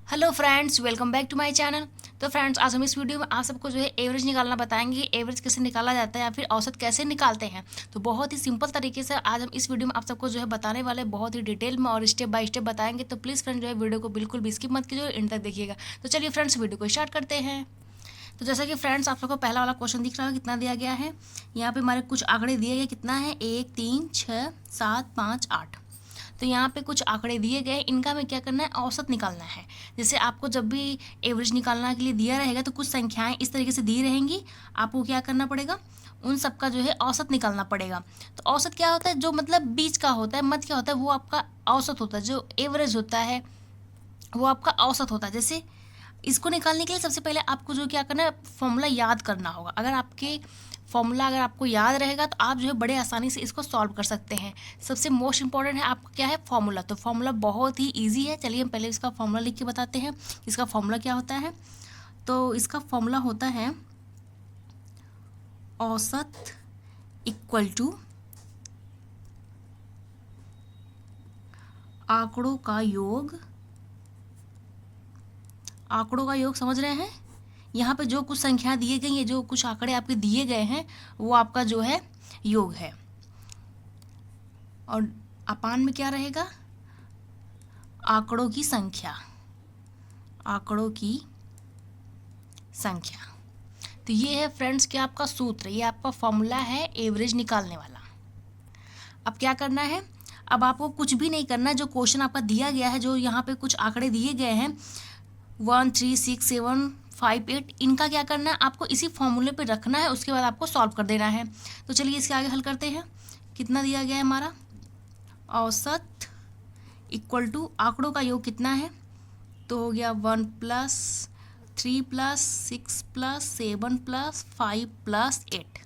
Hello friends, welcome back to my channel. तो friends, आज हम इस वीडियो में आप सबको जो है एवरेज निकालना बताएंगे। एवरेज कैसे निकाला जाता है या फिर औसत कैसे निकालते हैं। तो बहुत ही सिंपल तरीके से आज हम इस वीडियो में आप सबको जो है बताने वाले, बहुत ही डिटेल में और स्टेप बाय स्टेप बताएंगे। तो प्लीज़ फ्रेंड जो है वीडियो को बिल्कुल भी स्किप मत कीजिए, एंड तक देखिएगा। तो चलिए फ्रेंड्स, वीडियो को स्टार्ट करते हैं। तो जैसा कि फ्रेंड्स आप सबको पहला वाला क्वेश्चन दिख रहा है, कितना दिया गया है। यहाँ पे हमारे कुछ आंकड़े दिए गए, कितना है 1 3 6 7 5 8। तो यहाँ पे कुछ आंकड़े दिए गए, इनका हमें क्या करना है, औसत निकालना है। जैसे आपको जब भी एवरेज निकालने के लिए दिया रहेगा तो कुछ संख्याएं इस तरीके से दी रहेंगी, आपको क्या करना पड़ेगा, उन सब का जो है औसत निकालना पड़ेगा। तो औसत क्या होता है, जो मतलब बीच का होता है, मध्य क्या होता है, वो आपका औसत होता है। जो एवरेज होता है वो आपका औसत होता है। जैसे इसको निकालने के लिए सबसे पहले आपको जो क्या करना है, फॉर्मूला याद करना होगा। अगर आपके फॉर्मूला अगर आपको याद रहेगा तो आप जो है बड़े आसानी से इसको सॉल्व कर सकते हैं। सबसे मोस्ट इंपॉर्टेंट है आपका क्या है, फॉर्मूला। तो फॉर्मूला बहुत ही इजी है। चलिए हम पहले इसका फॉर्मूला लिख के बताते हैं। इसका फॉर्मूला क्या होता है। तो इसका फॉर्मूला होता है औसत इक्वल टू आंकड़ों का योग। आंकड़ों का योग समझ रहे हैं। यहाँ पे जो कुछ संख्या दिए गई है, जो कुछ आंकड़े आपके दिए गए हैं, वो आपका जो है योग है। और अपान में क्या रहेगा, आंकड़ों की संख्या। आंकड़ों की संख्या। तो ये है फ्रेंड्स क्या आपका सूत्र, ये आपका फॉर्मूला है एवरेज निकालने वाला। अब क्या करना है, अब आपको कुछ भी नहीं करना। जो क्वेश्चन आपका दिया गया है, जो यहाँ पे कुछ आंकड़े दिए गए हैं 1 3 6 7 5 8, इनका क्या करना है, आपको इसी फॉर्मूले पे रखना है। उसके बाद आपको सॉल्व कर देना है। तो चलिए इसके आगे हल करते हैं। कितना दिया गया है हमारा, औसत इक्वल टू आंकड़ों का योग कितना है, तो हो गया 1 plus 3 plus 6 plus 7 plus 5 plus 8।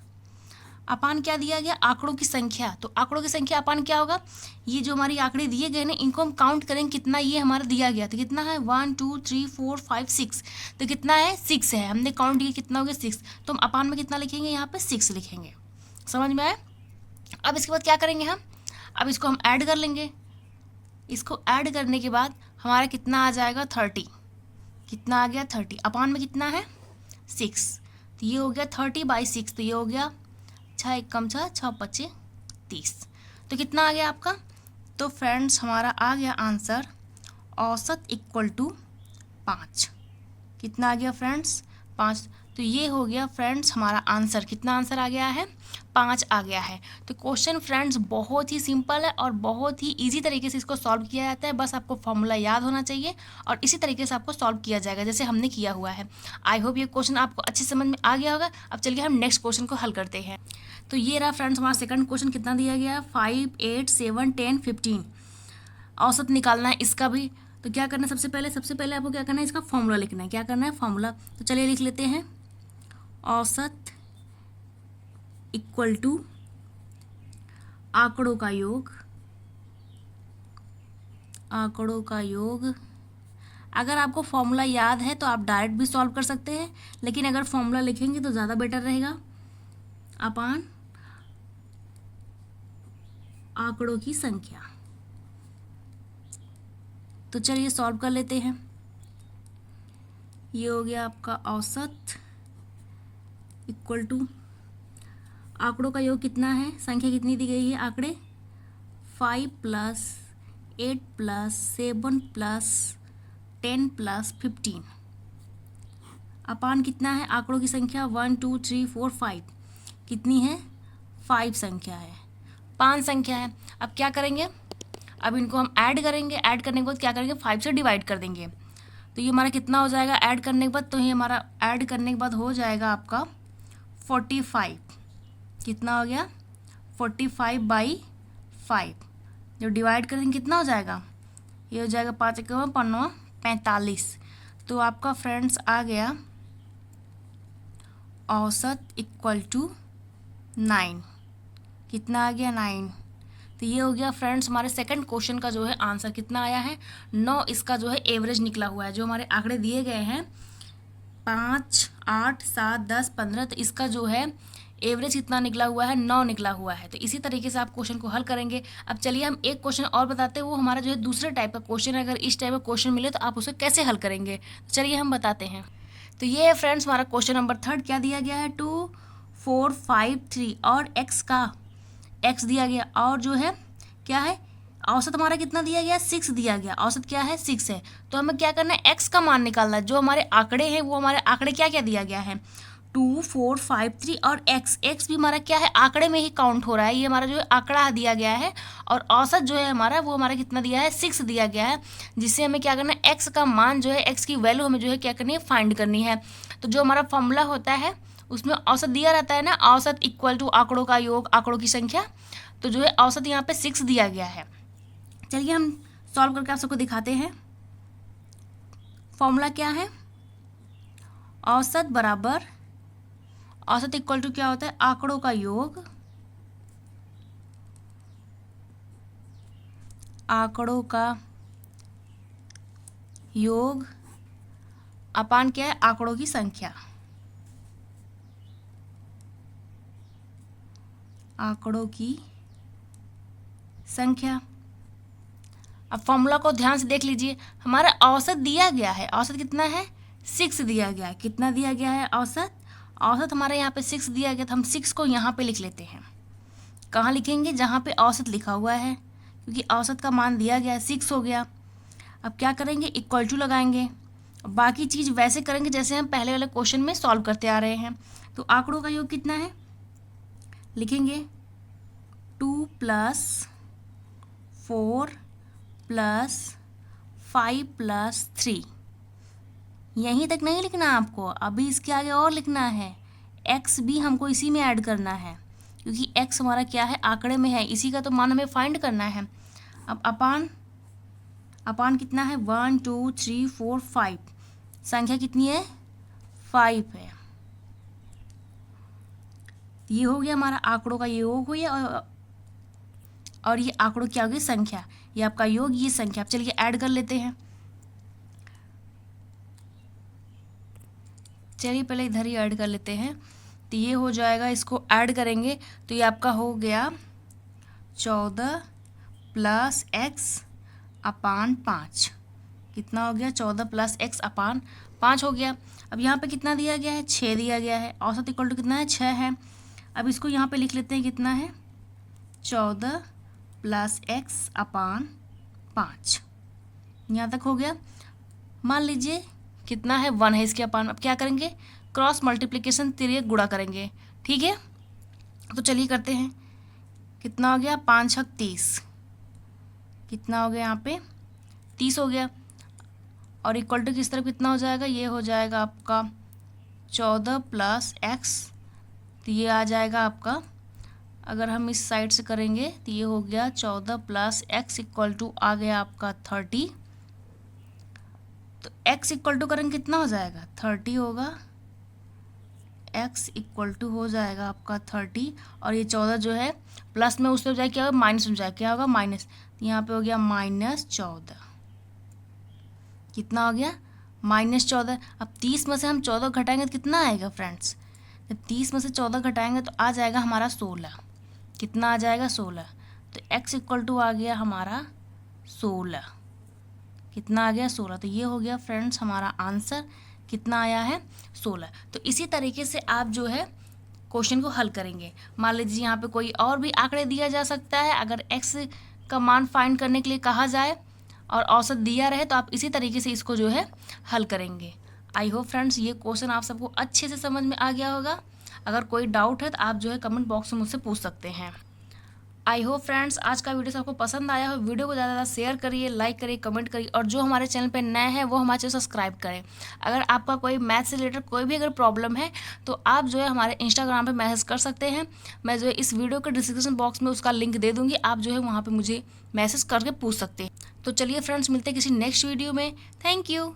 अपान क्या दिया गया, आंकड़ों की संख्या। तो आंकड़ों की संख्या अपान क्या होगा, ये जो हमारी आंकड़े दिए गए ना, इनको हम काउंट करेंगे कितना ये हमारा दिया गया। तो कितना है 1 2 3 4 5 6। तो कितना है 6 है, हमने काउंट किया कितना हो गया 6। तो हम अपान में कितना लिखेंगे, यहाँ पे 6 लिखेंगे। समझ में आया। अब इसके बाद क्या करेंगे हम, अब इसको हम ऐड कर लेंगे। इसको ऐड करने के बाद हमारा कितना आ जाएगा 30। कितना आ गया 30। अपान में कितना है 6। तो ये हो गया 30/6। तो ये हो गया 6 एक कम 6 6 पच्चे 30। तो कितना आ गया आपका, तो फ्रेंड्स हमारा आ गया आंसर औसत इक्वल टू 5। कितना आ गया फ्रेंड्स 5। तो ये हो गया फ्रेंड्स हमारा आंसर। कितना आंसर आ गया है, 5 आ गया है। तो क्वेश्चन फ्रेंड्स बहुत ही सिंपल है और बहुत ही इजी तरीके से इसको सॉल्व किया जाता है। बस आपको फॉर्मूला याद होना चाहिए और इसी तरीके से आपको सॉल्व किया जाएगा जैसे हमने किया हुआ है। आई होप ये क्वेश्चन आपको अच्छी समझ में आ गया होगा। अब चलिए हम नेक्स्ट क्वेश्चन को हल करते हैं। तो ये रहा फ्रेंड्स हमारा सेकंड क्वेश्चन। कितना दिया गया है 5 8 7 10 15। औसत निकालना है इसका भी। तो क्या करना है, सबसे पहले आपको क्या करना है, इसका फॉर्मूला लिखना है। क्या करना है, फॉर्मूला। तो चलिए लिख लेते हैं। औसत इक्वल टू आंकड़ों का योग। आंकड़ों का योग। अगर आपको फॉर्मूला याद है तो आप डायरेक्ट भी सॉल्व कर सकते हैं, लेकिन अगर फॉर्मूला लिखेंगे तो ज़्यादा बेटर रहेगा। अपान आंकड़ों की संख्या। तो चलिए सॉल्व कर लेते हैं। ये हो गया आपका औसत इक्वल टू आंकड़ों का योग कितना है, संख्या कितनी दी गई है, आंकड़े 5 प्लस 8 प्लस 7 प्लस 10 प्लस 15। अपान कितना है, आंकड़ों की संख्या 1 2 3 4 5। कितनी है, 5 संख्या है, 5 संख्या है। अब क्या करेंगे, अब इनको हम ऐड करेंगे। ऐड करने के बाद क्या करेंगे, 5 से डिवाइड कर देंगे। तो ये हमारा कितना हो जाएगा ऐड करने के बाद, तो ये हमारा ऐड करने के बाद हो जाएगा आपका 45। कितना हो गया 45/5। जब डिवाइड करेंगे कितना हो जाएगा, ये हो जाएगा 5 एक 5 45। तो आपका फ्रेंड्स आ गया औसत इक्वल टू 9। कितना आ गया 9। तो ये हो गया फ्रेंड्स हमारे सेकंड क्वेश्चन का जो है आंसर। कितना आया है 9। इसका जो है एवरेज निकला हुआ है। जो हमारे आंकड़े दिए गए हैं 5 8 7 10 15, तो इसका जो है एवरेज कितना निकला हुआ है, 9 निकला हुआ है। तो इसी तरीके से आप क्वेश्चन को हल करेंगे। अब चलिए हम एक क्वेश्चन और बताते हैं, वो हमारा जो है दूसरे टाइप का क्वेश्चन है। अगर इस टाइप का क्वेश्चन मिले तो आप उसे कैसे हल करेंगे, तो चलिए हम बताते हैं। तो ये है फ्रेंड्स हमारा क्वेश्चन नंबर 3। क्या दिया गया है, 2 4 5 3 और एक्स दिया गया, और जो है क्या है, औसत हमारा कितना दिया गया, 6 दिया गया। औसत क्या है, 6 है। तो हमें क्या करना है, एक्स का मान निकालना है। जो हमारे आंकड़े हैं वो हमारे आंकड़े क्या क्या दिया गया है, 2 4 5 3 और एक्स भी हमारा क्या है, आंकड़े में ही काउंट हो रहा है। ये हमारा जो है आंकड़ा दिया गया है, और औसत जो है हमारा वो हमारा कितना दिया है, 6 दिया गया है। जिससे हमें क्या करना है, एक्स का मान जो है, एक्स की वैल्यू हमें जो है क्या करनी है, फाइंड करनी है। तो जो हमारा फॉर्मूला होता है उसमें औसत दिया रहता है ना, औसत इक्वल टू आंकड़ों का योग, आंकड़ों की संख्या। तो जो है औसत यहाँ पे 6 दिया गया है। चलिए हम सॉल्व करके आप सबको दिखाते हैं। फॉर्मूला क्या है, औसत बराबर, औसत इक्वल टू क्या होता है, आंकड़ों का योग, आंकड़ों का योग अपान क्या है, आंकड़ों की संख्या, आंकड़ों की संख्या। अब फॉर्मूला को ध्यान से देख लीजिए। हमारा औसत दिया गया है, औसत कितना है, 6 दिया गया है। कितना दिया गया है औसत, औसत हमारा यहाँ पे 6 दिया गया। तो हम 6 को यहाँ पे लिख लेते हैं। कहाँ लिखेंगे, जहाँ पे औसत लिखा हुआ है, क्योंकि औसत का मान दिया गया है, 6 हो गया। अब क्या करेंगे, इक्वल टू लगाएंगे। बाकी चीज़ वैसे करेंगे जैसे हम पहले वाले क्वेश्चन में सॉल्व करते आ रहे हैं। तो आंकड़ों का योग कितना है, लिखेंगे 2 + 4 + 5 + 3। यहीं तक नहीं लिखना आपको, अभी इसके आगे और लिखना है। एक्स भी हमको इसी में ऐड करना है, क्योंकि एक्स हमारा क्या है, आंकड़े में है, इसी का तो मान हमें फाइंड करना है। अब अपान कितना है, 1 2 3 4 5, संख्या कितनी है, 5 है। ये हो गया हमारा आंकड़ों का योग हो गया, और ये आंकड़ों की आ गई संख्या, ये आपका योग, ये संख्या। अब चलिए ऐड कर लेते हैं। चलिए पहले इधर ही ऐड कर लेते हैं। तो ये हो जाएगा, इसको ऐड करेंगे तो ये आपका हो गया 14 + x अपान 5। कितना हो गया, 14 + x अपान 5 हो गया। अब यहाँ पे कितना दिया गया है, 6 दिया गया है। औसत इक्वल टू कितना है, 6 है। अब इसको यहाँ पे लिख लेते हैं, कितना है, 14 + x अपान 5। यहाँ तक हो गया। मान लीजिए कितना है, 1 है इसके अपान। अब क्या करेंगे, क्रॉस मल्टीप्लिकेशन, तिर्यक गुणा करेंगे, ठीक है। तो चलिए करते हैं। कितना हो गया, 5 × 30, कितना हो गया यहाँ पे, 30 हो गया। और इक्वल टू किस तरफ कितना हो जाएगा, ये हो जाएगा आपका 14 + x। तो ये आ जाएगा आपका, अगर हम इस साइड से करेंगे तो ये हो गया 14 + x इक्वल टू आ गया आपका 30। तो x इक्वल टू करेंगे कितना हो जाएगा, 30 होगा। x इक्वल टू हो जाएगा आपका 30, और ये 14 जो है प्लस में उसमें जाए क्या होगा, माइनस में जाए क्या होगा, माइनस। तो यहाँ पे हो गया -14। कितना हो गया, -14। अब 30 में से हम 14 घटाएंगे तो कितना आएगा फ्रेंड्स, जब 30 में से 14 घटाएंगे तो आ जाएगा हमारा 16। कितना आ जाएगा, 16। तो x इक्वल टू आ गया हमारा 16। कितना आ गया, 16। तो ये हो गया फ्रेंड्स हमारा आंसर, कितना आया है, 16। तो इसी तरीके से आप जो है क्वेश्चन को हल करेंगे। मान लीजिए यहाँ पे कोई और भी आंकड़े दिया जा सकता है, अगर x का मान फाइंड करने के लिए कहा जाए और औसत दिया रहे तो आप इसी तरीके से इसको जो है हल करेंगे। आई होप फ्रेंड्स ये क्वेश्चन आप सबको अच्छे से समझ में आ गया होगा। अगर कोई डाउट है तो आप जो है कमेंट बॉक्स में मुझसे पूछ सकते हैं। आई होप फ्रेंड्स आज का वीडियो सबको पसंद आया हो। वीडियो को ज़्यादा शेयर करिए, लाइक करिए, कमेंट करिए, और जो हमारे चैनल पे नए हैं वो हमारे चैनल सब्सक्राइब करें। अगर आपका कोई मैथ से रिलेटेड कोई भी अगर प्रॉब्लम है तो आप जो है हमारे इंस्टाग्राम पे मैसेज कर सकते हैं। मैं जो है इस वीडियो के डिस्क्रिप्शन बॉक्स में उसका लिंक दे दूँगी, आप जो है वहाँ पर मुझे मैसेज करके पूछ सकते हैं। तो चलिए फ्रेंड्स मिलते हैं किसी नेक्स्ट वीडियो में। Thank you.